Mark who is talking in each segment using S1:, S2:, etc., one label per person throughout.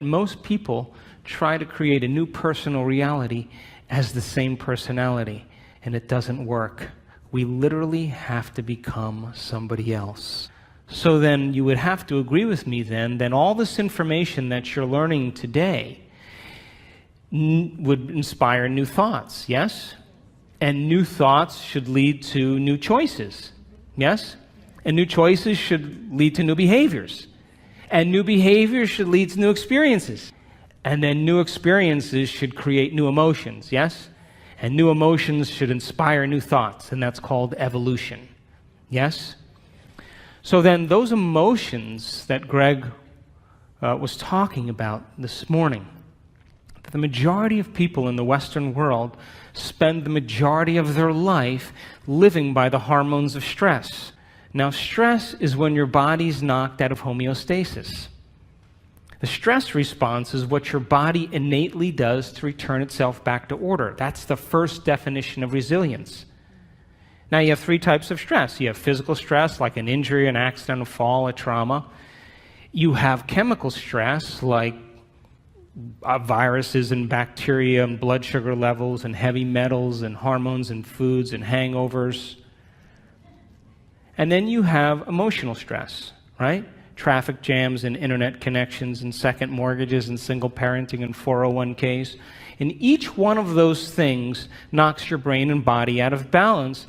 S1: Most people try to create a new personal reality as the same personality, and it doesn't work. We literally have to become somebody else. So then you would have to agree with me then all this information that you're learning today would inspire new thoughts, yes? And new thoughts should lead to new choices, yes? And new choices should lead to new behaviors. And new behaviors should lead to new experiences. And then new experiences should create new emotions, yes? And new emotions should inspire new thoughts, and that's called evolution, yes? So then those emotions that Greg was talking about this morning, that the majority of people in the Western world spend the majority of their life living by the hormones of stress. Now, stress is when your body's knocked out of homeostasis. The stress response is what your body innately does to return itself back to order. That's the first definition of resilience. Now, you have three types of stress. You have physical stress, like an injury, an accident, a fall, a trauma. You have chemical stress, like viruses and bacteria and blood sugar levels and heavy metals and hormones and foods and hangovers. And then you have emotional stress, right? Traffic jams and internet connections and second mortgages and single parenting and 401ks. And each one of those things knocks your brain and body out of balance.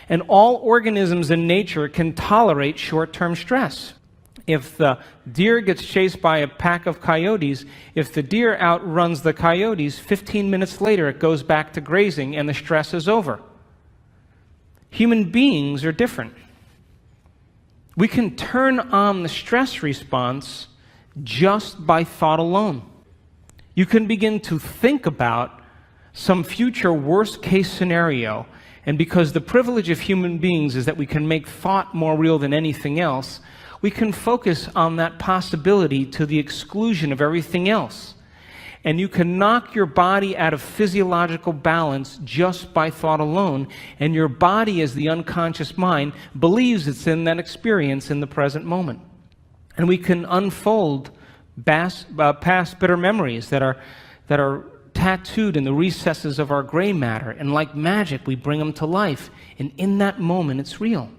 S1: And all organisms in nature can tolerate short-term stress. If the deer gets chased by a pack of coyotes, if the deer outruns the coyotes, 15 minutes later it goes back to grazing and the stress is over. Human beings are different. We can turn on the stress response just by thought alone. You can begin to think about some future worst-case scenario, and because the privilege of human beings is that we can make thought more real than anything else, we can focus on that possibility to the exclusion of everything else. And you can knock your body out of physiological balance just by thought alone, and your body, as the unconscious mind, believes it's in that experience in the present moment. And we can unfold past bitter memories that are tattooed in the recesses of our gray matter, and like magic, we bring them to life, and in that moment, it's real.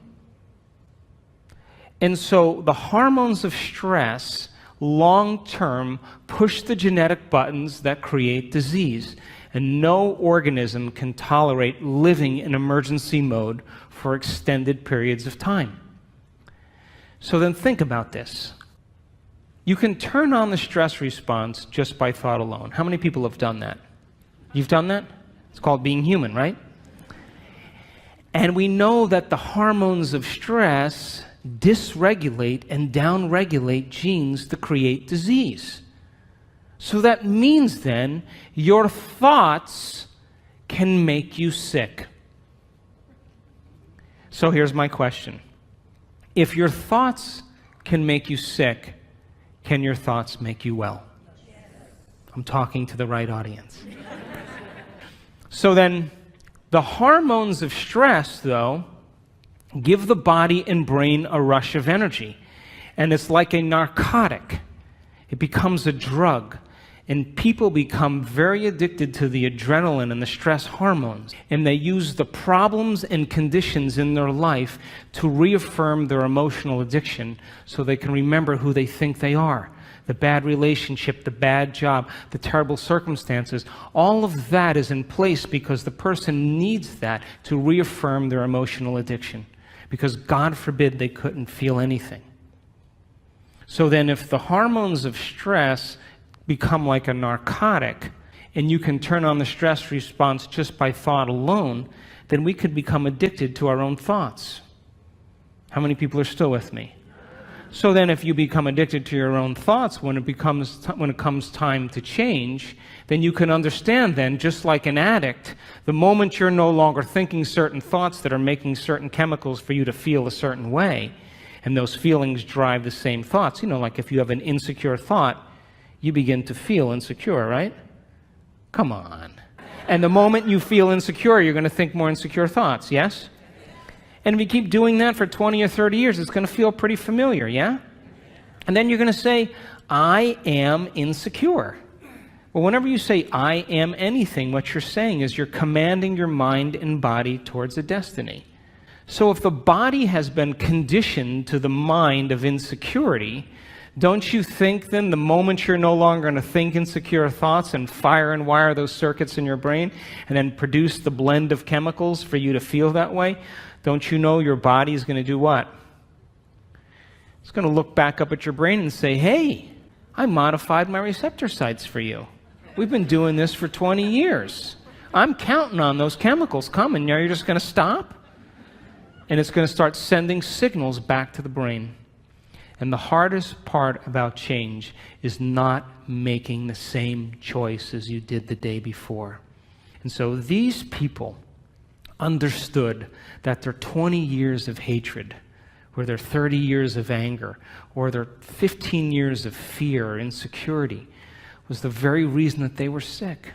S1: And so the hormones of stress long-term push the genetic buttons that create disease, and no organism can tolerate living in emergency mode for extended periods of time. So then think about this. You can turn on the stress response just by thought alone. How many people have done that? You've done that? It's called being human, right? And we know that the hormones of stress dysregulate and downregulate genes to create disease. So that means then your thoughts can make you sick. So here's my question. If your thoughts can make you sick, can your thoughts make you well? I'm talking to the right audience. So then the hormones of stress, though, give the body and brain a rush of energy. And it's like a narcotic. It becomes a drug. And people become very addicted to the adrenaline and the stress hormones. And they use the problems and conditions in their life to reaffirm their emotional addiction so they can remember who they think they are. The bad relationship, the bad job, the terrible circumstances, all of that is in place because the person needs that to reaffirm their emotional addiction. Because God forbid they couldn't feel anything. So then if the hormones of stress become like a narcotic, and you can turn on the stress response just by thought alone, then we could become addicted to our own thoughts. How many people are still with me? So then if you become addicted to your own thoughts, when it comes time to change, then you can understand then, just like an addict, the moment you're no longer thinking certain thoughts that are making certain chemicals for you to feel a certain way, and those feelings drive the same thoughts. You know, like if you have an insecure thought, you begin to feel insecure, right? Come on. And the moment you feel insecure, you're going to think more insecure thoughts, yes? And if you keep doing that for 20 or 30 years, it's going to feel pretty familiar, yeah? And then you're going to say, I am insecure. Well, whenever you say I am anything, what you're saying is you're commanding your mind and body towards a destiny. So if the body has been conditioned to the mind of insecurity, don't you think then the moment you're no longer going to think insecure thoughts and fire and wire those circuits in your brain and then produce the blend of chemicals for you to feel that way, don't you know your body is going to do what? It's going to look back up at your brain and say, hey, I modified my receptor sites for you. We've been doing this for 20 years. I'm counting on those chemicals coming. Now you're just going to stop? And it's going to start sending signals back to the brain. And the hardest part about change is not making the same choice as you did the day before. And so these people understood that their 20 years of hatred, or their 30 years of anger, or their 15 years of fear or insecurity was the very reason that they were sick.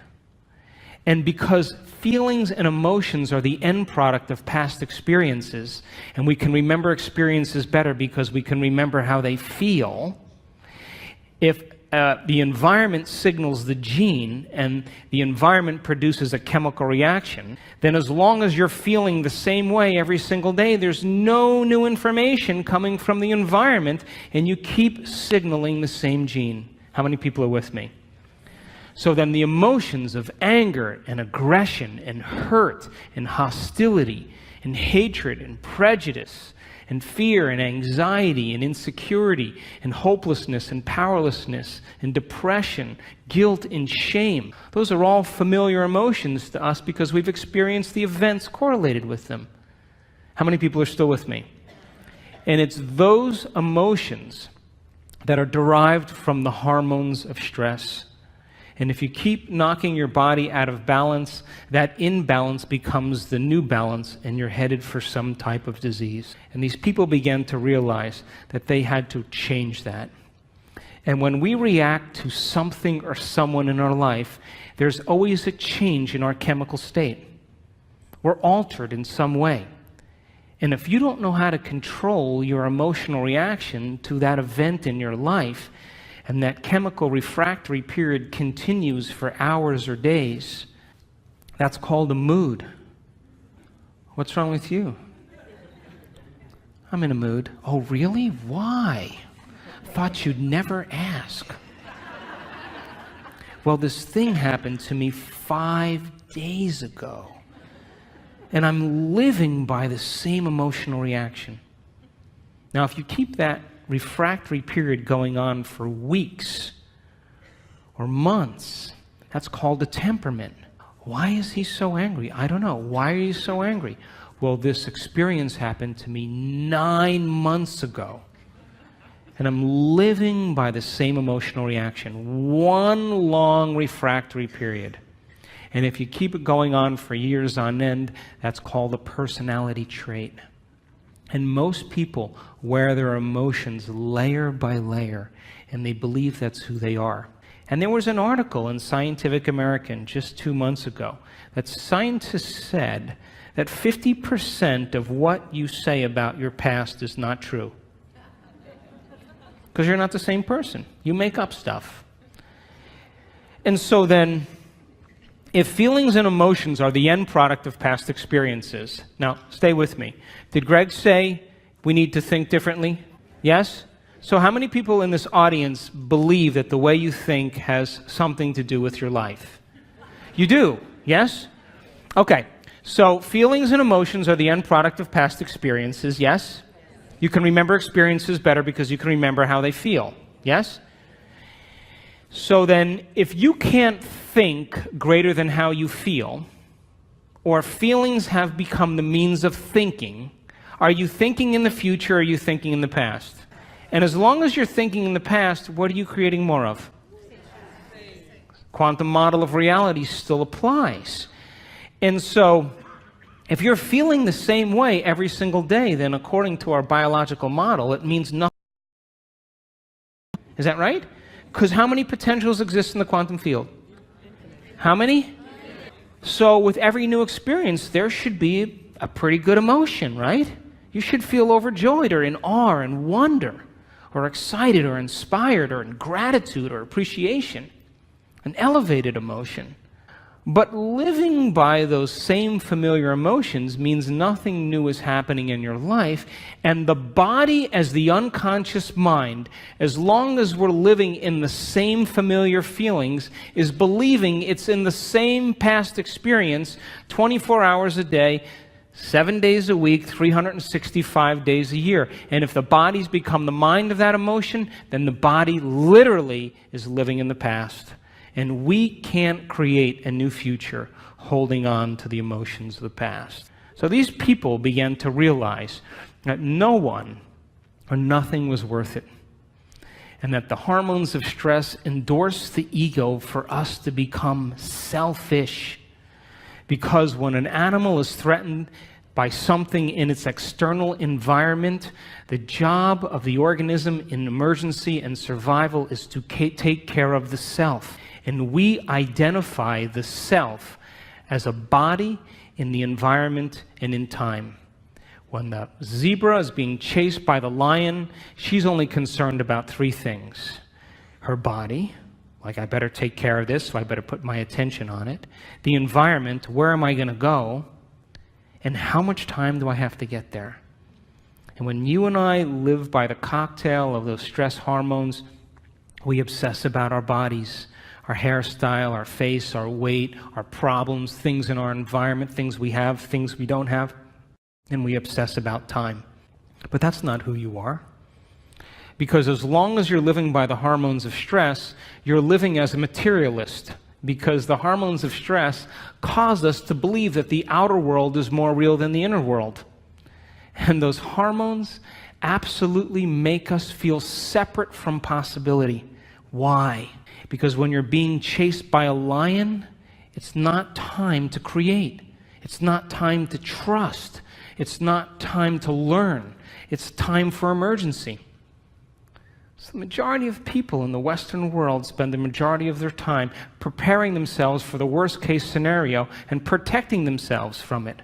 S1: And because feelings and emotions are the end product of past experiences, and we can remember experiences better because we can remember how they feel, if the environment signals the gene and the environment produces a chemical reaction, then as long as you're feeling the same way every single day, there's no new information coming from the environment, and you keep signaling the same gene. How many people are with me? So then the emotions of anger and aggression and hurt and hostility and hatred and prejudice and fear and anxiety and insecurity and hopelessness and powerlessness and depression, guilt and shame, those are all familiar emotions to us because we've experienced the events correlated with them. How many people are still with me? And it's those emotions that are derived from the hormones of stress. And if you keep knocking your body out of balance, that imbalance becomes the new balance, and you're headed for some type of disease. And these people began to realize that they had to change that. And when we react to something or someone in our life, there's always a change in our chemical state. We're altered in some way. And if you don't know how to control your emotional reaction to that event in your life, and that chemical refractory period continues for hours or days, that's called a mood. What's wrong with you? I'm in a mood. Oh, really? Why? Thought you'd never ask. Well, this thing happened to me 5 days ago, and I'm living by the same emotional reaction. Now, if you keep that refractory period going on for weeks or months, that's called a temperament. Why is he so angry? I don't know. Why are you so angry? Well, this experience happened to me 9 months ago, and I'm living by the same emotional reaction. One long refractory period. And if you keep it going on for years on end, that's called a personality trait. And most people wear their emotions layer by layer, and they believe that's who they are. And there was an article in Scientific American just 2 months ago that scientists said that 50% of what you say about your past is not true. Because you're not the same person. You make up stuff. And so then, if feelings and emotions are the end product of past experiences, now stay with me. Did Greg say we need to think differently? Yes? So how many people in this audience believe that the way you think has something to do with your life? You do, yes? Okay, so feelings and emotions are the end product of past experiences, yes? You can remember experiences better because you can remember how they feel, yes? So then, if you can't think greater than how you feel, or feelings have become the means of thinking, are you thinking in the future or are you thinking in the past? And as long as you're thinking in the past, what are you creating more of? Quantum model of reality still applies. And so, if you're feeling the same way every single day, then according to our biological model, it means nothing. Is that right? Because how many potentials exist in the quantum field? How many? So with every new experience, there should be a pretty good emotion, right? You should feel overjoyed or in awe and wonder. or excited or inspired or in gratitude or appreciation, an elevated emotion. But living by those same familiar emotions means nothing new is happening in your life, and the body as the unconscious mind, as long as we're living in the same familiar feelings, is believing it's in the same past experience 24 hours a day, 7 days a week, 365 days a year. And if the body's become the mind of that emotion, then the body literally is living in the past. And we can't create a new future holding on to the emotions of the past. So these people began to realize that no one or nothing was worth it, and that the hormones of stress endorse the ego for us to become selfish. Because when an animal is threatened by something in its external environment, the job of the organism in emergency and survival is to take care of the self. And we identify the self as a body in the environment and in time. When the zebra is being chased by the lion, she's only concerned about three things. Her body, like I better take care of this, so I better put my attention on it. The environment, where am I going to go? And how much time do I have to get there? And when you and I live by the cocktail of those stress hormones, we obsess about our bodies, our hairstyle, our face, our weight, our problems, things in our environment, things we have, things we don't have, and we obsess about time. But that's not who you are. Because as long as you're living by the hormones of stress, you're living as a materialist. Because the hormones of stress cause us to believe that the outer world is more real than the inner world. And those hormones absolutely make us feel separate from possibility. Why? Because when you're being chased by a lion, it's not time to create. It's not time to trust. It's not time to learn. It's time for emergency. So the majority of people in the Western world spend the majority of their time preparing themselves for the worst case scenario and protecting themselves from it.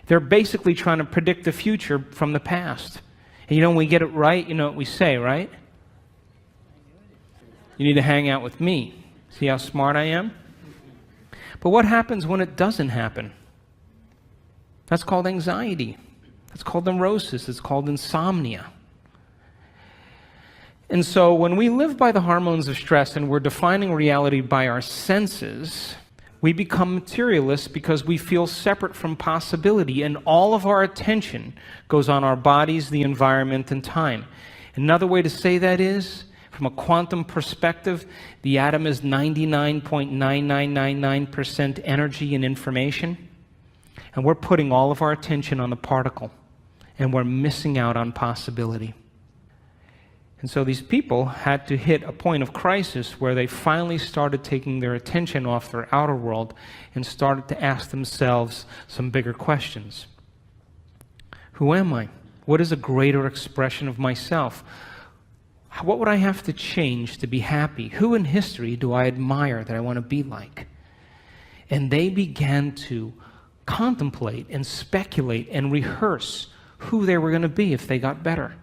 S1: They're basically trying to predict the future from the past. And when we get it right, you know what we say, right? You need to hang out with me. See how smart I am? But what happens when it doesn't happen? That's called anxiety. That's called neurosis. It's called insomnia. And so when we live by the hormones of stress and we're defining reality by our senses, we become materialists because we feel separate from possibility, and all of our attention goes on our bodies, the environment, and time. Another way to say that is, from a quantum perspective, the atom is 99.9999% energy and information, and we're putting all of our attention on the particle, and we're missing out on possibility. And so these people had to hit a point of crisis where they finally started taking their attention off their outer world and started to ask themselves some bigger questions. Who am I? What is a greater expression of myself? What would I have to change to be happy? Who in history do I admire that I want to be like? And they began to contemplate and speculate and rehearse who they were going to be if they got better.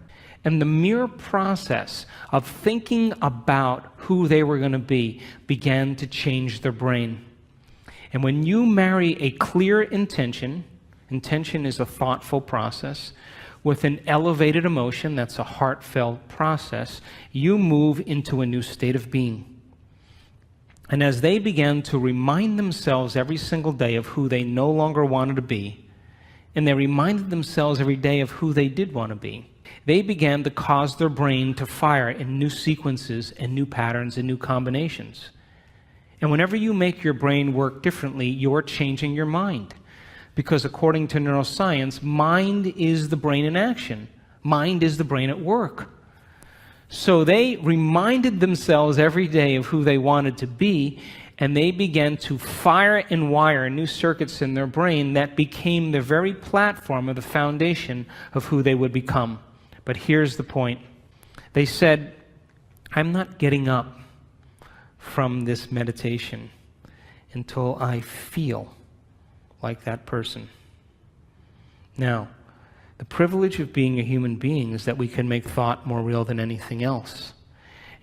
S1: And the mere process of thinking about who they were going to be began to change their brain. And when you marry a clear intention, intention is a thoughtful process, with an elevated emotion, that's a heartfelt process, you move into a new state of being. And as they began to remind themselves every single day of who they no longer wanted to be, and they reminded themselves every day of who they did want to be, they began to cause their brain to fire in new sequences and new patterns and new combinations. And whenever you make your brain work differently, you're changing your mind. Because according to neuroscience, mind is the brain in action. Mind is the brain at work. So they reminded themselves every day of who they wanted to be, and they began to fire and wire new circuits in their brain that became the very platform of the foundation of who they would become. But here's the point. They said, I'm not getting up from this meditation until I feel like that person. Now, The privilege of being a human being is that we can make thought more real than anything else.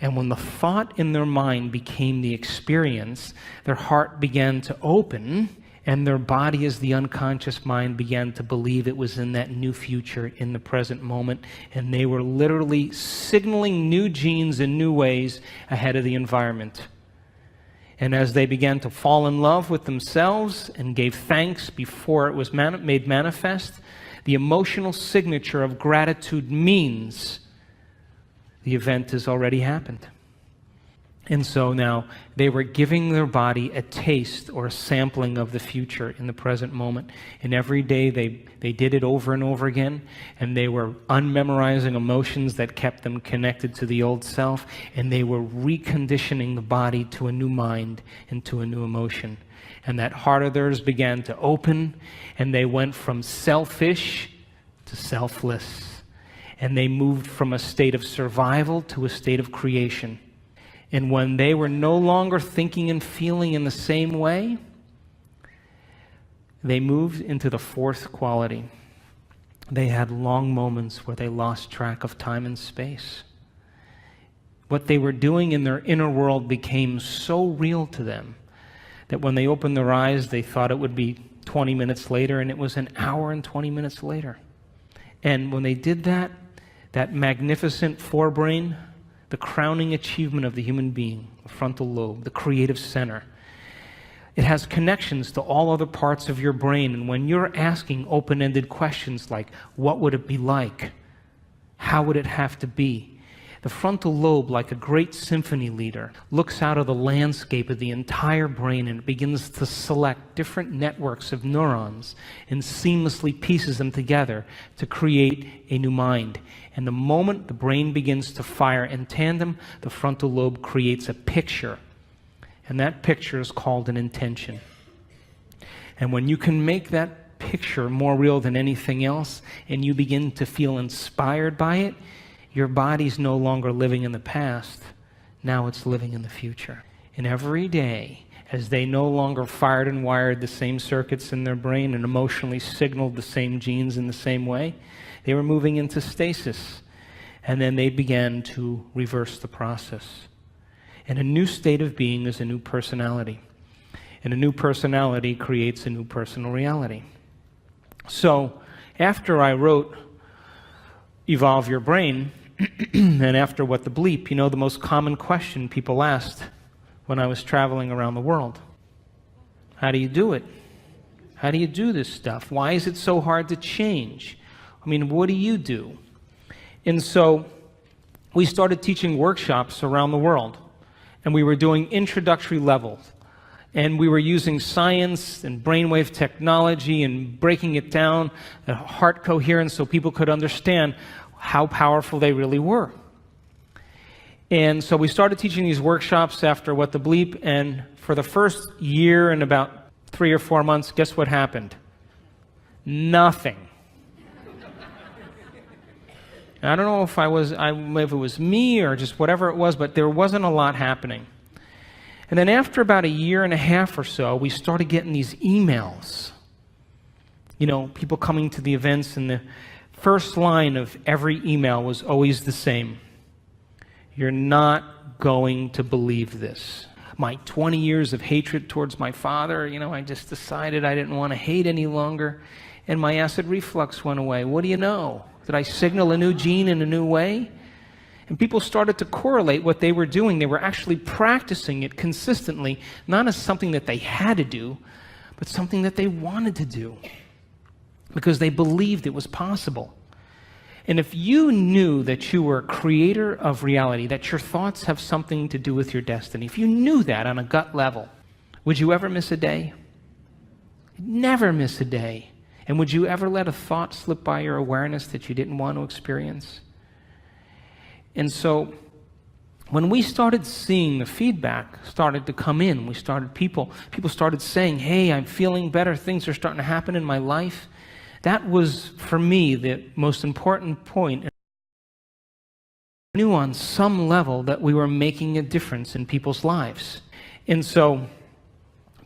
S1: And when the thought in their mind became the experience, their heart began to open, and their body, as the unconscious mind, began to believe it was in that new future, in the present moment, and they were literally signaling new genes in new ways ahead of the environment. And as they began to fall in love with themselves and gave thanks before it was made manifest, the emotional signature of gratitude means the event has already happened. And so now they were giving their body a taste or a sampling of the future in the present moment. And every day they did it over and over again. And they were unmemorizing emotions that kept them connected to the old self. And they were reconditioning the body to a new mind and to a new emotion. And that heart of theirs began to open. And they went from selfish to selfless. And they moved from a state of survival to a state of creation. And when they were no longer thinking and feeling in the same way, they moved into the fourth quality. They had long moments where they lost track of time and space. What they were doing in their inner world became so real to them that when they opened their eyes, they thought it would be 20 minutes later, and it was an hour and 20 minutes later. And when they did that, that magnificent forebrain, the crowning achievement of the human being, the frontal lobe, the creative center, it has connections to all other parts of your brain. And when you're asking open-ended questions like, what would it be like? How would it have to be? The frontal lobe, like a great symphony leader, looks out of the landscape of the entire brain and begins to select different networks of neurons and seamlessly pieces them together to create a new mind. And the moment the brain begins to fire in tandem, the frontal lobe creates a picture. And that picture is called an intention. And when you can make that picture more real than anything else, and you begin to feel inspired by it, your body's no longer living in the past. Now it's living in the future. And every day, as they no longer fired and wired the same circuits in their brain and emotionally signaled the same genes in the same way, they were moving into stasis. And then they began to reverse the process. And a new state of being is a new personality. And a new personality creates a new personal reality. So, after I wrote Evolve Your Brain, and after What the Bleep, you know the most common question people asked when I was traveling around the world? How do you do it? How do you do this stuff? Why is it so hard to change? I mean, what do you do? And so we started teaching workshops around the world, and we were doing introductory levels. And we were using science and brainwave technology and breaking it down, heart coherence, so people could understand how powerful they really were. And so we started teaching these workshops after What the Bleep, and for the first year and about 3 or 4 months, guess what happened? Nothing. I don't know if if it was me or just whatever it was, but there wasn't a lot happening. And then after about 1.5 years or so, we started getting these emails. You know, people coming to the events, and the first line of every email was always the same. You're not going to believe this. My 20 years of hatred towards my father, you know, I just decided I didn't want to hate any longer, and my acid reflux went away. What do you know? Did I signal a new gene in a new way? And people started to correlate what they were doing. They were actually practicing it consistently, not as something that they had to do, but something that they wanted to do, because they believed it was possible. And if you knew that you were a creator of reality, that your thoughts have something to do with your destiny, if you knew that on a gut level, would you ever miss a day? Never miss a day. And would you ever let a thought slip by your awareness that you didn't want to experience? And so when we started seeing the feedback started to come in, people started saying, hey, I'm feeling better, things are starting to happen in my life. That was, for me, the most important point. I knew on some level that we were making a difference in people's lives. And so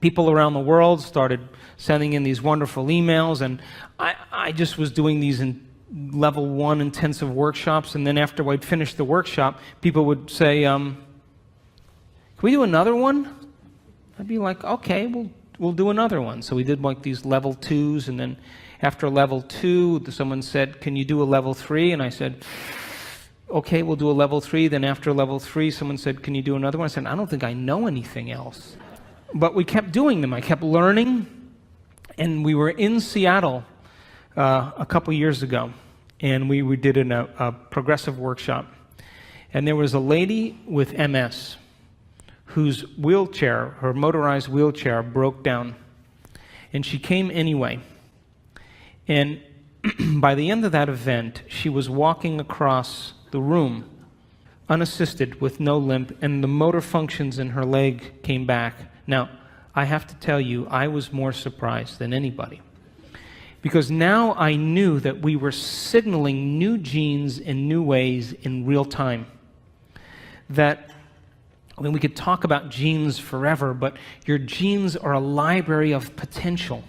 S1: people around the world started sending in these wonderful emails, and I just was doing these level 1 intensive workshops, and then after I'd finish the workshop, people would say, can we do another one? I'd be like, okay, we'll do another one. So we did like these level 2s, and then after level 2, someone said, can you do a level 3? And I said, okay, we'll do a level 3. Then after level 3, someone said, can you do another one? I said, I don't think I know anything else. But we kept doing them. I kept learning, and we were in Seattle a couple years ago, and we did a progressive workshop. And there was a lady with MS whose wheelchair, her motorized wheelchair, broke down. And she came anyway. And by the end of that event, she was walking across the room, unassisted, with no limp, and the motor functions in her leg came back. Now, I have to tell you, I was more surprised than anybody. Because now I knew that we were signaling new genes in new ways in real time. That, I mean, we could talk about genes forever, but your genes are a library of potential.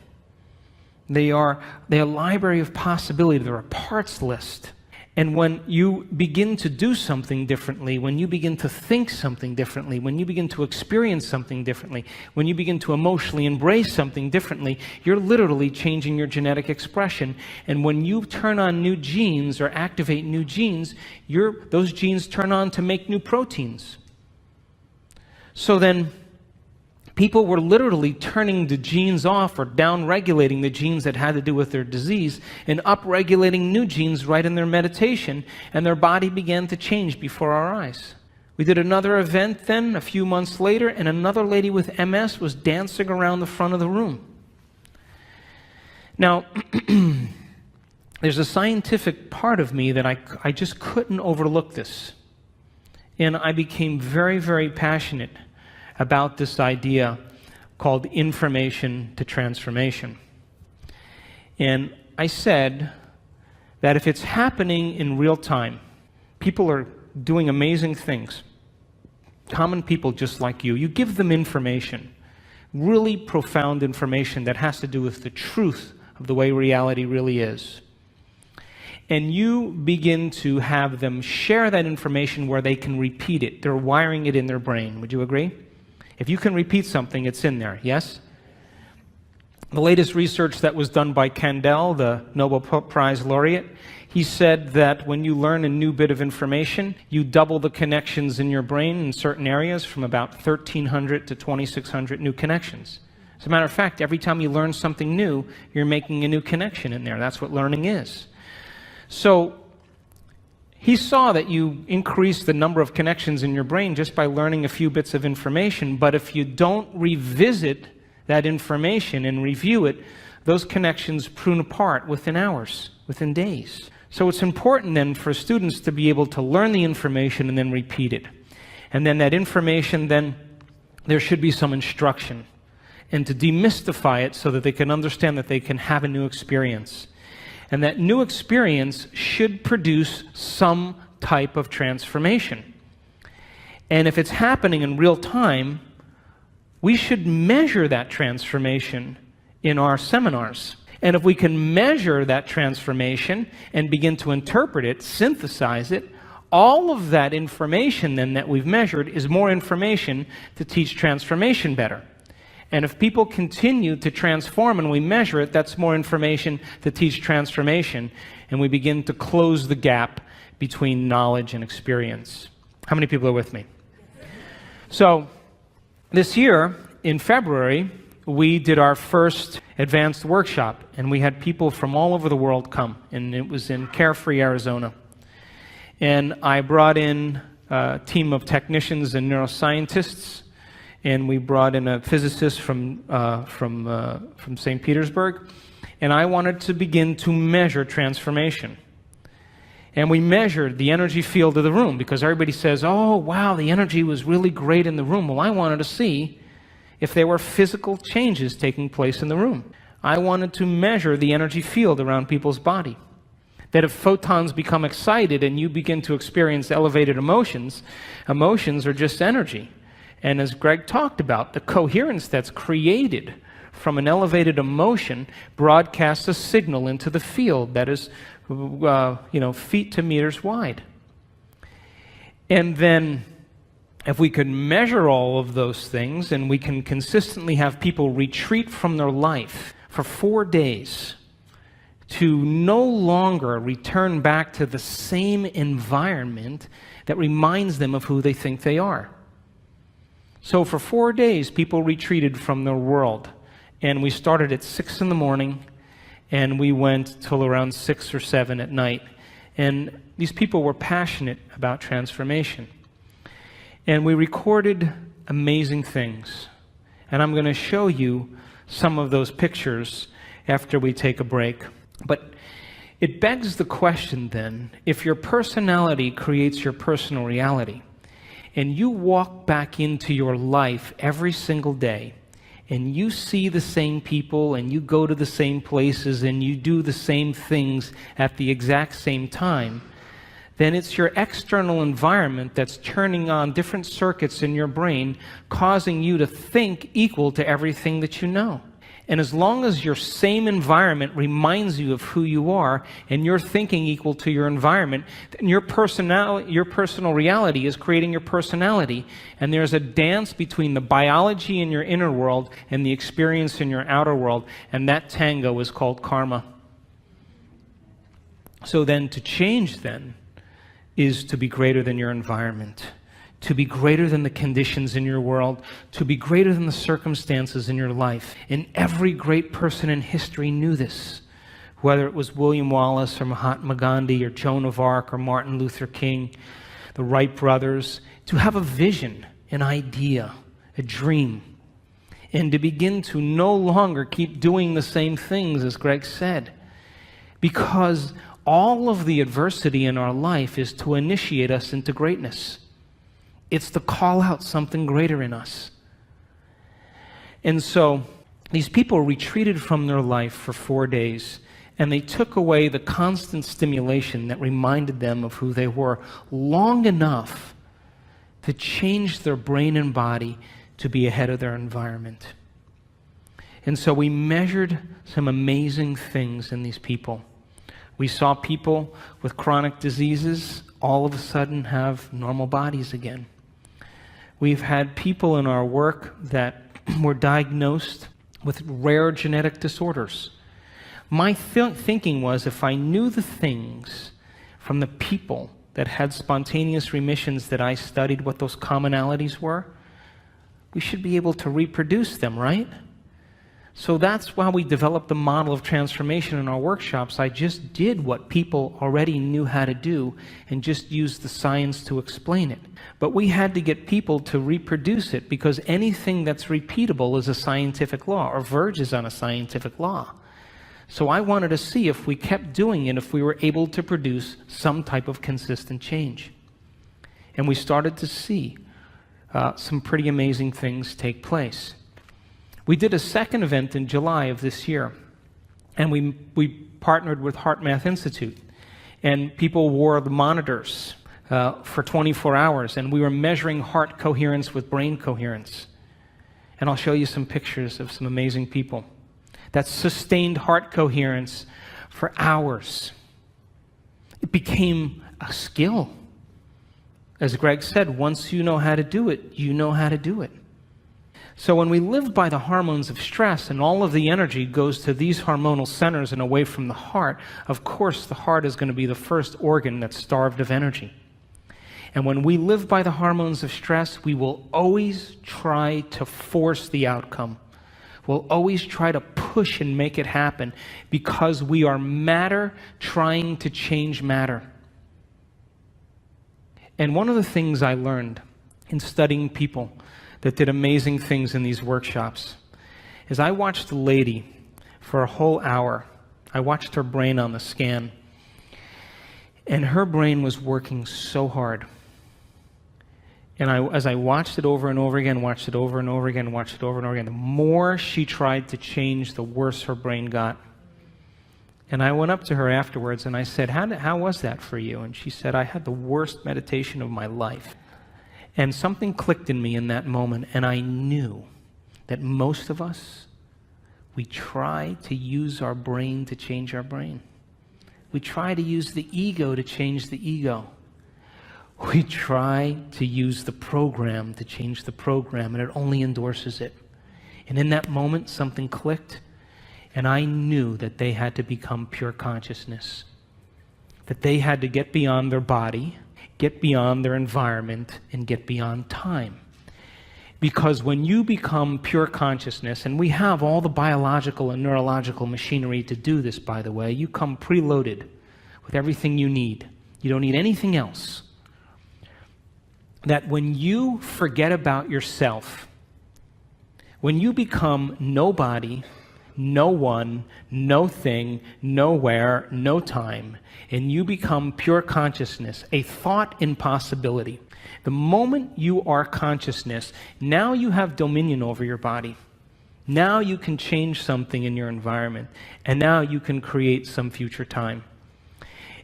S1: They're a library of possibility. They're a parts list. And when you begin to do something differently, when you begin to think something differently, when you begin to experience something differently, when you begin to emotionally embrace something differently, you're literally changing your genetic expression. And when you turn on new genes or activate new genes, those genes turn on to make new proteins. So then, people were literally turning the genes off or down-regulating the genes that had to do with their disease and up-regulating new genes right in their meditation, and their body began to change before our eyes. We did another event then, a few months later, and another lady with MS was dancing around the front of the room. Now, there's a scientific part of me that I just couldn't overlook this. And I became very, very passionate about this idea called information to transformation. And I said that if it's happening in real time, people are doing amazing things. Common people just like you give them information, really profound information that has to do with the truth of the way reality really is. And you begin to have them share that information where they can repeat it. They're wiring it in their brain. Would you agree? If you can repeat something, it's in there, yes? The latest research that was done by Kandel, the Nobel Prize laureate, he said that when you learn a new bit of information, you double the connections in your brain in certain areas from about 1,300 to 2,600 new connections. As a matter of fact, every time you learn something new, you're making a new connection in there. That's what learning is. So he saw that you increase the number of connections in your brain just by learning a few bits of information, but if you don't revisit that information and review it, those connections prune apart within hours, within days. So it's important then for students to be able to learn the information and then repeat it. And then that information, then there should be some instruction, and to demystify it so that they can understand that they can have a new experience. And that new experience should produce some type of transformation. And if it's happening in real time, we should measure that transformation in our seminars. And if we can measure that transformation and begin to interpret it, synthesize it, all of that information then that we've measured is more information to teach transformation better. And if people continue to transform and we measure it, that's more information to teach transformation, and we begin to close the gap between knowledge and experience. How many people are with me? So this year, in February, we did our first advanced workshop, and we had people from all over the world come, and it was in Carefree, Arizona. And I brought in a team of technicians and neuroscientists, and we brought in a physicist from St. Petersburg, and I wanted to begin to measure transformation. And we measured the energy field of the room, because everybody says, oh, wow, the energy was really great in the room. Well, I wanted to see if there were physical changes taking place in the room. I wanted to measure the energy field around people's body. That if photons become excited and you begin to experience elevated emotions, emotions are just energy. And as Greg talked about, the coherence that's created from an elevated emotion broadcasts a signal into the field that is, feet to meters wide. And then if we could measure all of those things and we can consistently have people retreat from their life for 4 days to no longer return back to the same environment that reminds them of who they think they are. So for 4 days, people retreated from their world. And we started at 6 in the morning, and we went till around 6 or 7 at night. And these people were passionate about transformation. And we recorded amazing things. And I'm going to show you some of those pictures after we take a break. But it begs the question then, if your personality creates your personal reality, and you walk back into your life every single day, and you see the same people, and you go to the same places, and you do the same things at the exact same time, then it's your external environment that's turning on different circuits in your brain, causing you to think equal to everything that you know. And as long as your same environment reminds you of who you are, and you're thinking equal to your environment, then your personal reality is creating your personality. And there's a dance between the biology in your inner world and the experience in your outer world, and that tango is called karma. So then to change then is to be greater than your environment, to be greater than the conditions in your world, to be greater than the circumstances in your life. And every great person in history knew this, whether it was William Wallace or Mahatma Gandhi or Joan of Arc or Martin Luther King, the Wright brothers, to have a vision, an idea, a dream, and to begin to no longer keep doing the same things, as Greg said, because all of the adversity in our life is to initiate us into greatness. It's to call out something greater in us. And so these people retreated from their life for 4 days, and they took away the constant stimulation that reminded them of who they were long enough to change their brain and body to be ahead of their environment. And so we measured some amazing things in these people. We saw people with chronic diseases all of a sudden have normal bodies again. We've had people in our work that were diagnosed with rare genetic disorders. My thinking was, if I knew the things from the people that had spontaneous remissions that I studied, what those commonalities were, we should be able to reproduce them, right? So that's why we developed the model of transformation in our workshops. I just did what people already knew how to do and just used the science to explain it. But we had to get people to reproduce it, because anything that's repeatable is a scientific law, or verges on a scientific law. So I wanted to see if we kept doing it, if we were able to produce some type of consistent change. And we started to see some pretty amazing things take place. We did a second event in July of this year, and we partnered with HeartMath Institute, and people wore the monitors for 24 hours, and we were measuring heart coherence with brain coherence. And I'll show you some pictures of some amazing people that sustained heart coherence for hours. It became a skill. As Greg said, once you know how to do it, you know how to do it. So when we live by the hormones of stress and all of the energy goes to these hormonal centers and away from the heart, of course the heart is going to be the first organ that's starved of energy. And when we live by the hormones of stress, we will always try to force the outcome. We'll always try to push and make it happen, because we are matter trying to change matter. And one of the things I learned in studying people that did amazing things in these workshops is I watched a lady for a whole hour. I watched her brain on the scan, and her brain was working so hard. And as I watched it over and over again, watched it over and over again, watched it over and over again, the more she tried to change, the worse her brain got. And I went up to her afterwards and I said, how was that for you? And she said, I had the worst meditation of my life. And something clicked in me in that moment, and I knew that most of us we try to use our brain to change our brain. We try to use the ego to change the ego. We try to use the program to change the program, and it only endorses it. And in that moment, something clicked, and I knew that they had to become pure consciousness, that they had to get beyond their body, get beyond their environment, and get beyond time. Because when you become pure consciousness, and we have all the biological and neurological machinery to do this, by the way, you come preloaded with everything you need. You don't need anything else. That when you forget about yourself, when you become nobody, no one, no thing, nowhere, no time, and you become pure consciousness, a thought impossibility. The moment you are consciousness, now you have dominion over your body. Now you can change something in your environment, and now you can create some future time.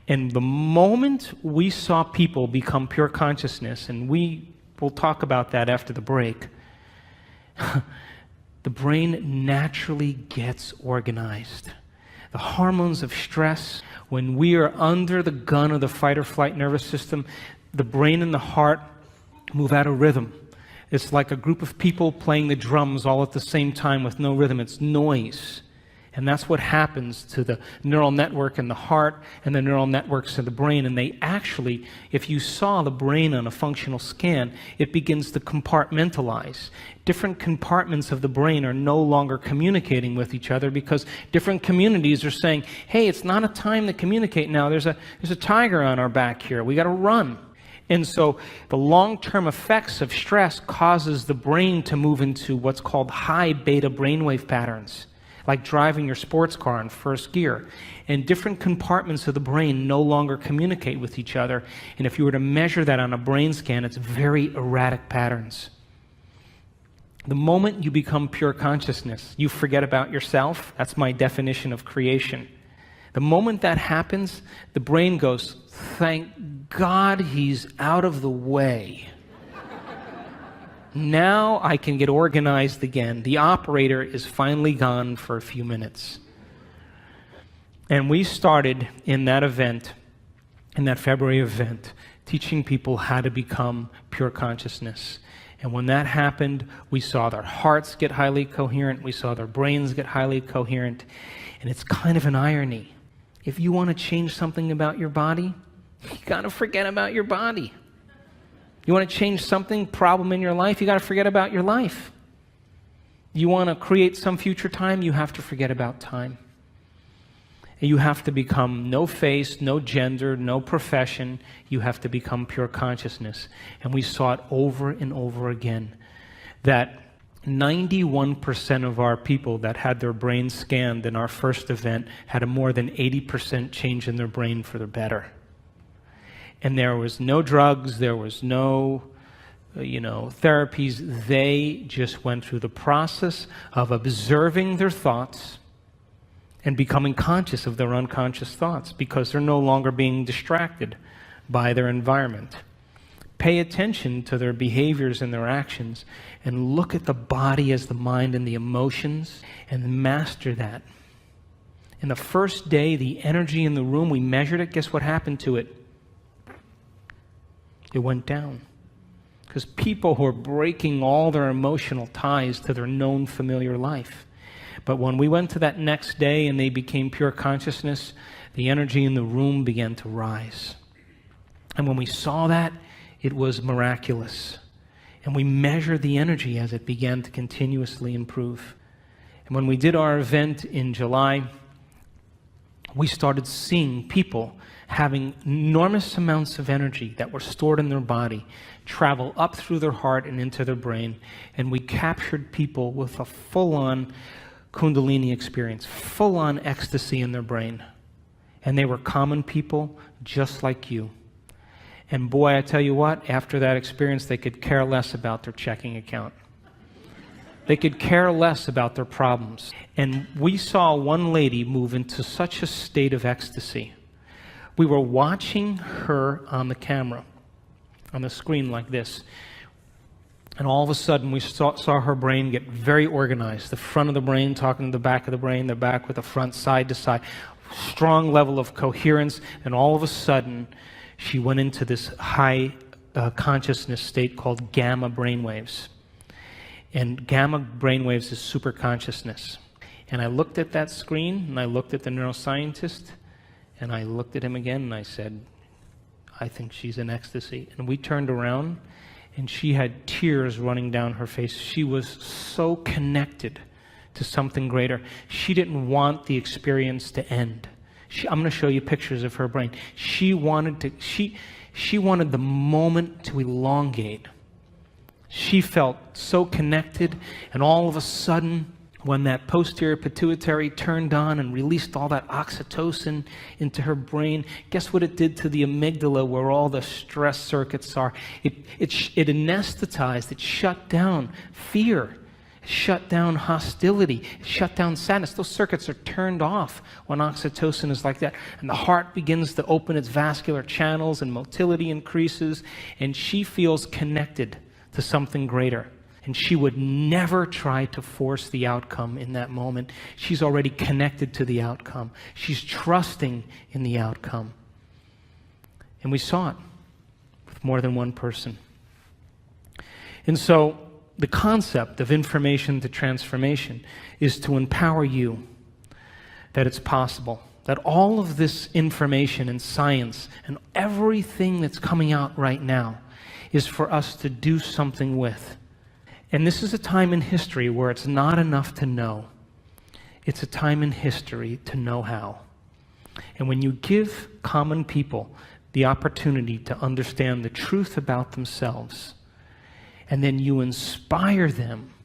S1: And the moment we saw people become pure consciousness, and we will talk about that after the break, the brain naturally gets organized. The hormones of stress, when we are under the gun of the fight or flight nervous system, the brain and the heart move out of rhythm. It's like a group of people playing the drums all at the same time with no rhythm. It's noise. And that's what happens to the neural network in the heart and the neural networks in the brain. And they actually, if you saw the brain on a functional scan, it begins to compartmentalize. Different compartments of the brain are no longer communicating with each other because different communities are saying, hey, it's not a time to communicate now. There's a tiger on our back here. We got to run. And so the long-term effects of stress causes the brain to move into what's called high beta brainwave patterns, like driving your sports car in first gear. And different compartments of the brain no longer communicate with each other. And if you were to measure that on a brain scan, it's very erratic patterns. The moment you become pure consciousness, you forget about yourself. That's my definition of creation. The moment that happens, the brain goes, thank God he's out of the way. Now I can get organized again. The operator is finally gone for a few minutes. And we started in that event, in that February event, teaching people how to become pure consciousness. And when that happened, we saw their hearts get highly coherent. We saw their brains get highly coherent. And it's kind of an irony. If you want to change something about your body, you got to forget about your body. You want to change something, problem in your life, you got to forget about your life. You want to create some future time, you have to forget about time. And you have to become no face, no gender, no profession. You have to become pure consciousness. And we saw it over and over again, that 91% of our people that had their brains scanned in our first event had a more than 80% change in their brain for the better. And there was no drugs, there was no, therapies. They just went through the process of observing their thoughts and becoming conscious of their unconscious thoughts because they're no longer being distracted by their environment. Pay attention to their behaviors and their actions and look at the body as the mind and the emotions and master that. In the first day, the energy in the room, we measured it. Guess what happened to it? It went down. Because people were breaking all their emotional ties to their known familiar life. But when we went to that next day and they became pure consciousness, the energy in the room began to rise. And when we saw that, it was miraculous. And we measured the energy as it began to continuously improve. And when we did our event in July, we started seeing people having enormous amounts of energy that were stored in their body travel up through their heart and into their brain. And we captured people with a full-on Kundalini experience, full-on ecstasy in their brain. And they were common people just like you. And boy, I tell you what, after that experience, they could care less about their checking account. They could care less about their problems. And we saw one lady move into such a state of ecstasy. We were watching her on the camera, on the screen like this. And all of a sudden, we saw her brain get very organized. The front of the brain talking to the back of the brain, the back with the front, side to side. Strong level of coherence. And all of a sudden, she went into this high consciousness state called gamma brainwaves. And gamma brainwaves is super consciousness. And I looked at that screen, and I looked at the neuroscientist, and I looked at him again, and I said, I think she's in ecstasy. And we turned around, and she had tears running down her face. She was so connected to something greater. She didn't want the experience to end. I'm going to show you pictures of her brain. She wanted the moment to elongate. She felt so connected, and all of a sudden, when that posterior pituitary turned on and released all that oxytocin into her brain, guess what it did to the amygdala where all the stress circuits are? It anesthetized, it shut down fear, it shut down hostility, it shut down sadness. Those circuits are turned off when oxytocin is like that. And the heart begins to open its vascular channels and motility increases, and she feels connected to something greater. And she would never try to force the outcome in that moment. She's already connected to the outcome. She's trusting in the outcome. And we saw it with more than one person. And so the concept of information to transformation is to empower you that it's possible, that all of this information and science and everything that's coming out right now is for us to do something with. And this is a time in history where it's not enough to know. It's a time in history to know how. And when you give common people the opportunity to understand the truth about themselves, and then you inspire them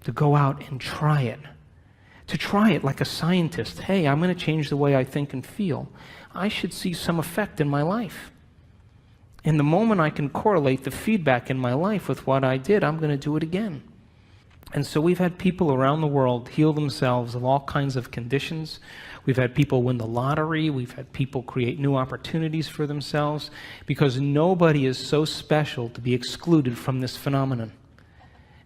S1: to go out and try it like a scientist. Hey, I'm going to change the way I think and feel. I should see some effect in my life. And the moment I can correlate the feedback in my life with what I did, I'm going to do it again. And so we've had people around the world heal themselves of all kinds of conditions. We've had people win the lottery. We've had people create new opportunities for themselves, because nobody is so special to be excluded from this phenomenon.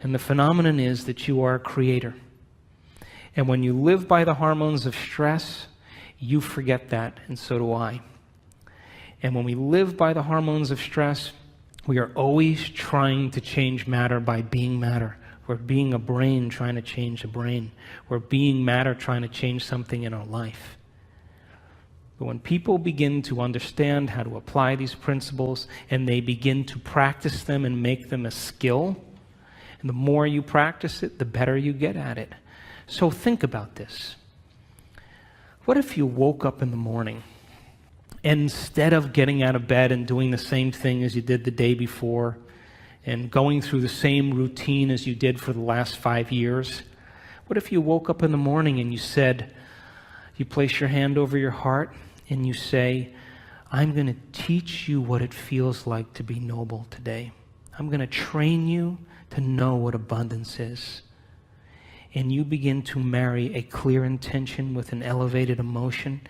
S1: And the phenomenon is that you are a creator. And when you live by the hormones of stress, you forget that, and so do I. And when we live by the hormones of stress, we are always trying to change matter by being matter. We're being a brain trying to change a brain. We're being matter trying to change something in our life. But when people begin to understand how to apply these principles and they begin to practice them and make them a skill, and the more you practice it, the better you get at it. So think about this. What if you woke up in the morning, and instead of getting out of bed and doing the same thing as you did the day before and going through the same routine as you did for the last 5 years, what if you woke up in the morning and you place your hand over your heart and you say, I'm going to teach you what it feels like to be noble today. I'm going to train you to know what abundance is. And you begin to marry a clear intention with an elevated emotion,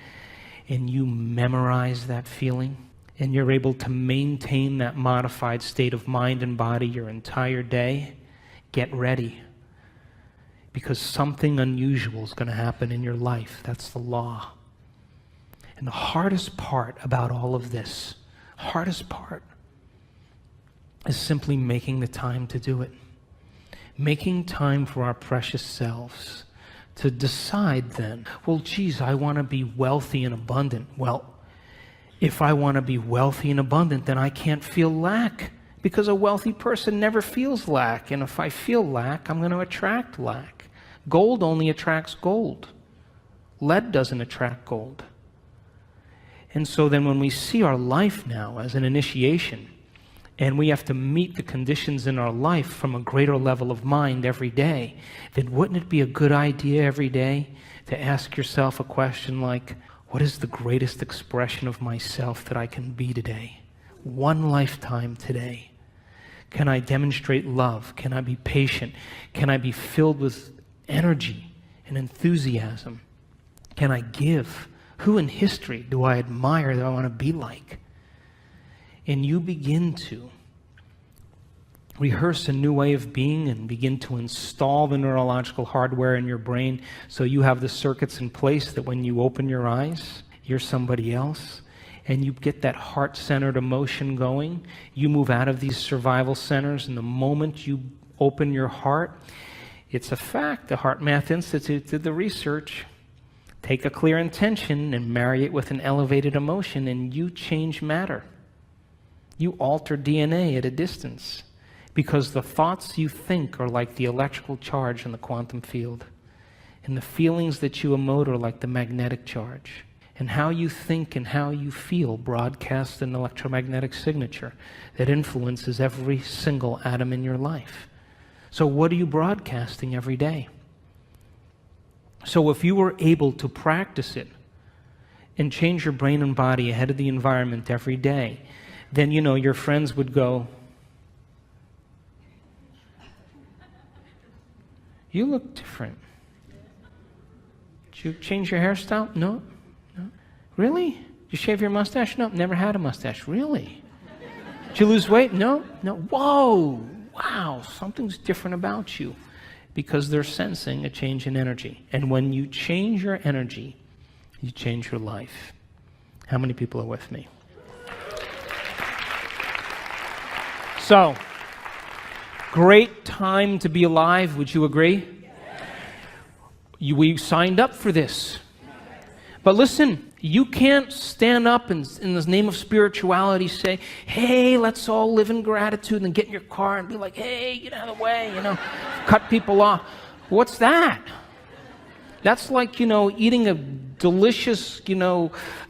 S1: and you memorize that feeling, and you're able to maintain that modified state of mind and body your entire day, get ready. Because something unusual is going to happen in your life. That's the law. And the hardest part about all of this, hardest part, is simply making the time to do it. Making time for our precious selves. To decide then, well, geez, I want to be wealthy and abundant. Well, if I want to be wealthy and abundant, then I can't feel lack, because a wealthy person never feels lack. And if I feel lack, I'm going to attract lack. Gold only attracts gold. Lead doesn't attract gold. And so then when we see our life now as an initiation, and we have to meet the conditions in our life from a greater level of mind every day, then wouldn't it be a good idea every day to ask yourself a question like, what is the greatest expression of myself that I can be today? One lifetime today. Can I demonstrate love? Can I be patient? Can I be filled with energy and enthusiasm? Can I give? Who in history do I admire that I want to be like? And you begin to rehearse a new way of being and begin to install the neurological hardware in your brain so you have the circuits in place that when you open your eyes, you're somebody else, and you get that heart-centered emotion going. You move out of these survival centers, and the moment you open your heart, it's a fact. The Heart Math Institute did the research. Take a clear intention and marry it with an elevated emotion, and you change matter. You alter DNA at a distance, because the thoughts you think are like the electrical charge in the quantum field, and the feelings that you emote are like the magnetic charge. And how you think and how you feel broadcasts an electromagnetic signature that influences every single atom in your life. So what are you broadcasting every day? So if you were able to practice it and change your brain and body ahead of the environment every day, then your friends would go, "You look different. Did you change your hairstyle?" "No." "Really? Did you shave your mustache?" "No, never had a mustache." "Really? Did you lose weight?" "No." Whoa, wow, something's different about you, because they're sensing a change in energy. And when you change your energy, you change your life. How many people are with me? So, great time to be alive, would you agree? We signed up for this. But listen, you can't stand up and in the name of spirituality say, "Hey, let's all live in gratitude," and get in your car and be like, "Hey, get out of the way," cut people off. What's that? That's like, eating a delicious,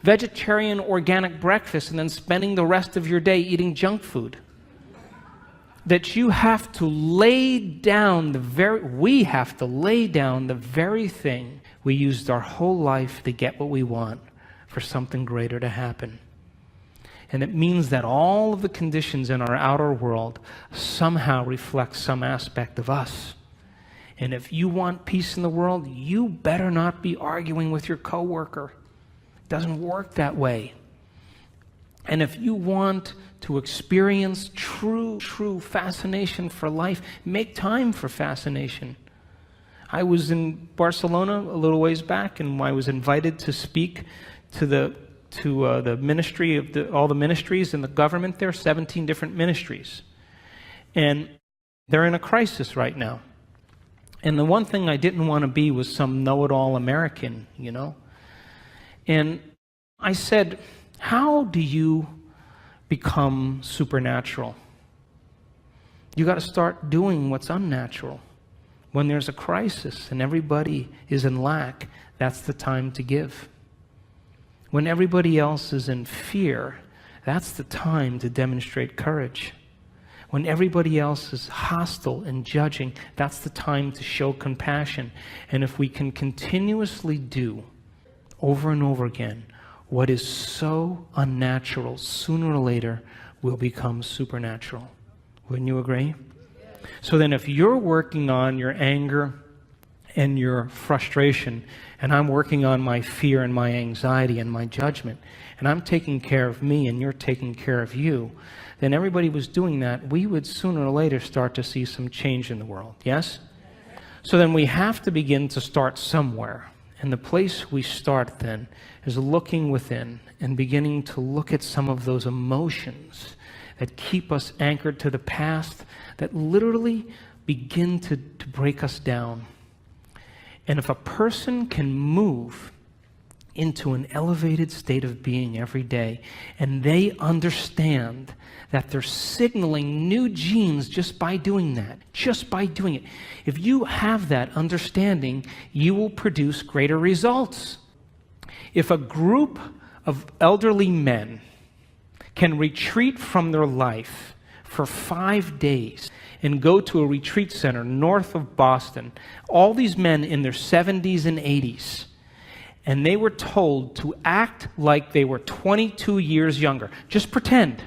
S1: vegetarian organic breakfast and then spending the rest of your day eating junk food. That you have to lay down we have to lay down the very thing we used our whole life to get what we want for something greater to happen. And it means that all of the conditions in our outer world somehow reflect some aspect of us. And if you want peace in the world, you better not be arguing with your coworker. It doesn't work that way. And if you want to experience true fascination for life, make time for fascination. I was in Barcelona a little ways back, and I was invited to speak to the ministry of all the ministries in the government there, 17 different ministries. And they're in a crisis right now. And the one thing I didn't want to be was some know-it-all American, And I said, "How do you become supernatural?" You got to start doing what's unnatural. When there's a crisis and everybody is in lack, that's the time to give. When everybody else is in fear, that's the time to demonstrate courage. When everybody else is hostile and judging, that's the time to show compassion. And if we can continuously do over and over again what is so unnatural, sooner or later will become supernatural. Wouldn't you agree? So then if you're working on your anger and your frustration, and I'm working on my fear and my anxiety and my judgment, and I'm taking care of me and you're taking care of you, then everybody was doing that, we would sooner or later start to see some change in the world. Yes? So then we have to begin to start somewhere. And the place we start then is looking within and beginning to look at some of those emotions that keep us anchored to the past, that literally begin to break us down. And if a person can move into an elevated state of being every day, and they understand that they're signaling new genes just by doing that, just by doing it. If you have that understanding, you will produce greater results. If a group of elderly men can retreat from their life for 5 days and go to a retreat center north of Boston, all these men in their 70s and 80s, and they were told to act like they were 22 years younger. Just pretend.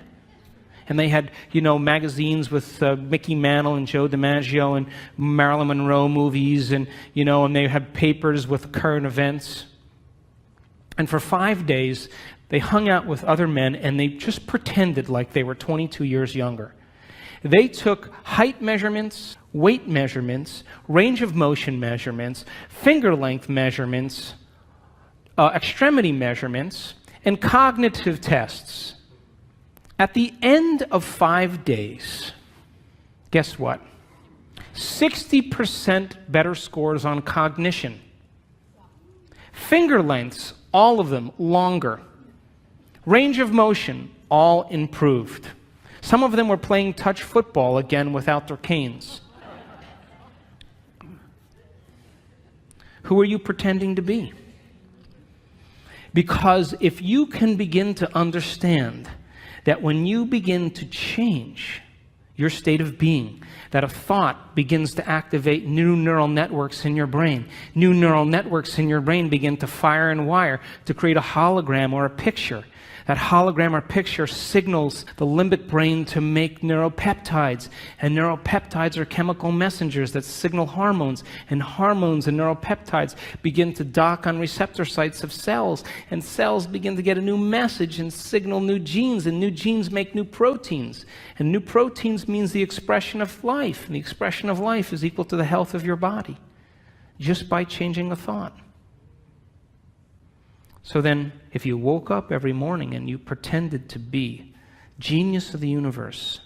S1: And they had, magazines with Mickey Mantle and Joe DiMaggio and Marilyn Monroe movies, and they had papers with current events. And for 5 days, they hung out with other men, and they just pretended like they were 22 years younger. They took height measurements, weight measurements, range of motion measurements, finger length measurements, extremity measurements, and cognitive tests. At the end of 5 days, guess what? 60% better scores on cognition. Finger lengths, all of them longer. Range of motion, all improved. Some of them were playing touch football again without their canes. Who are you pretending to be? Because if you can begin to understand that when you begin to change your state of being, that a thought begins to activate new neural networks in your brain. New neural networks in your brain begin to fire and wire to create a hologram or a picture. That hologram or picture signals the limbic brain to make neuropeptides, and neuropeptides are chemical messengers that signal hormones, and hormones and neuropeptides begin to dock on receptor sites of cells, and cells begin to get a new message and signal new genes, and new genes make new proteins, and new proteins means the expression of life, and the expression of life is equal to the health of your body, just by changing a thought. So then, if you woke up every morning and you pretended to be genius of the universe,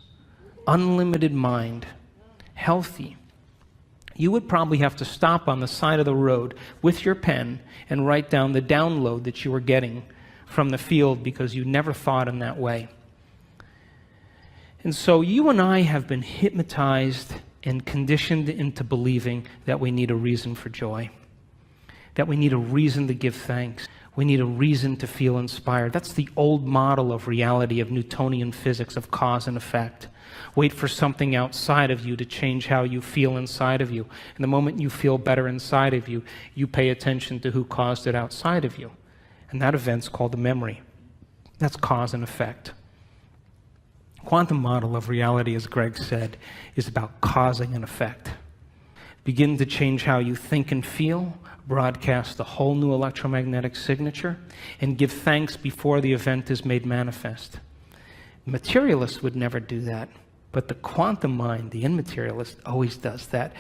S1: unlimited mind, healthy, you would probably have to stop on the side of the road with your pen and write down the download that you were getting from the field because you never thought in that way. And so you and I have been hypnotized and conditioned into believing that we need a reason for joy, that we need a reason to give thanks. We need a reason to feel inspired. That's the old model of reality, of Newtonian physics, of cause and effect. Wait for something outside of you to change how you feel inside of you. And the moment you feel better inside of you, you pay attention to who caused it outside of you. And that event's called a memory. That's cause and effect. Quantum model of reality, as Greg said, is about causing an effect. Begin to change how you think and feel, broadcast a whole new electromagnetic signature, and give thanks before the event is made manifest. Materialists would never do that, but the quantum mind, the immaterialist, always does that,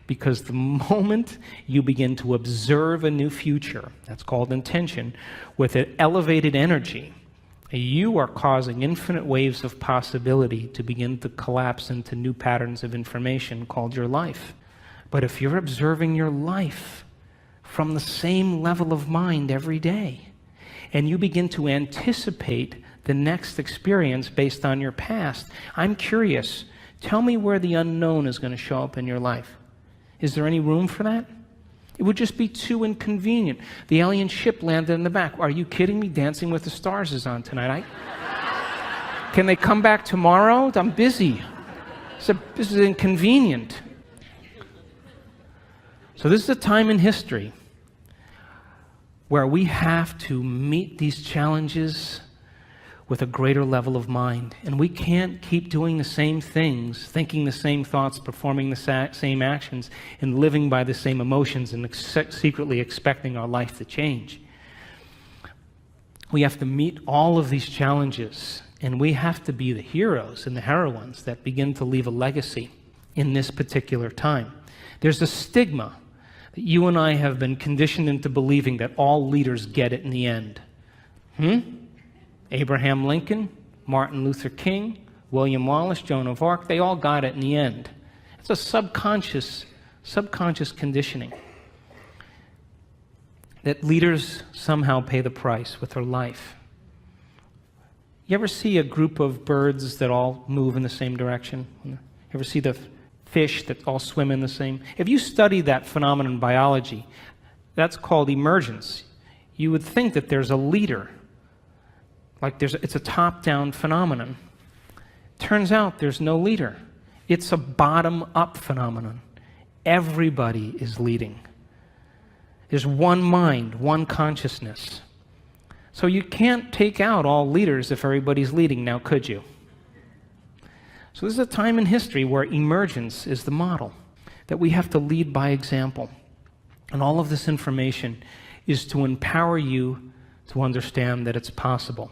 S1: because the moment you begin to observe a new future, that's called intention, with an elevated energy, you are causing infinite waves of possibility to begin to collapse into new patterns of information called your life. But if you're observing your life from the same level of mind every day, and you begin to anticipate the next experience based on your past, I'm curious, tell me where the unknown is going to show up in your life. Is there any room for that? It would just be too inconvenient. The alien ship landed in the back. Are you kidding me? Dancing with the Stars is on tonight. Can they come back tomorrow? I'm busy. This is inconvenient. So this is a time in history where we have to meet these challenges with a greater level of mind. And we can't keep doing the same things, thinking the same thoughts, performing the same actions, and living by the same emotions and secretly expecting our life to change. We have to meet all of these challenges, and we have to be the heroes and the heroines that begin to leave a legacy in this particular time. There's a stigma that you and I have been conditioned into believing that all leaders get it in the end. Abraham Lincoln, Martin Luther King, William Wallace, Joan of Arc, they all got it in the end. It's a subconscious conditioning that leaders somehow pay the price with their life. You ever see a group of birds that all move in the same direction? You ever see the fish that all swim in the same? If you study that phenomenon in biology, that's called emergence. You would think that there's a leader, like it's a top-down phenomenon. Turns out there's no leader. It's a bottom-up phenomenon. Everybody is leading. There's one mind, one consciousness. So you can't take out all leaders if everybody's leading now, could you? So this is a time in history where emergence is the model, that we have to lead by example. And all of this information is to empower you to understand that it's possible.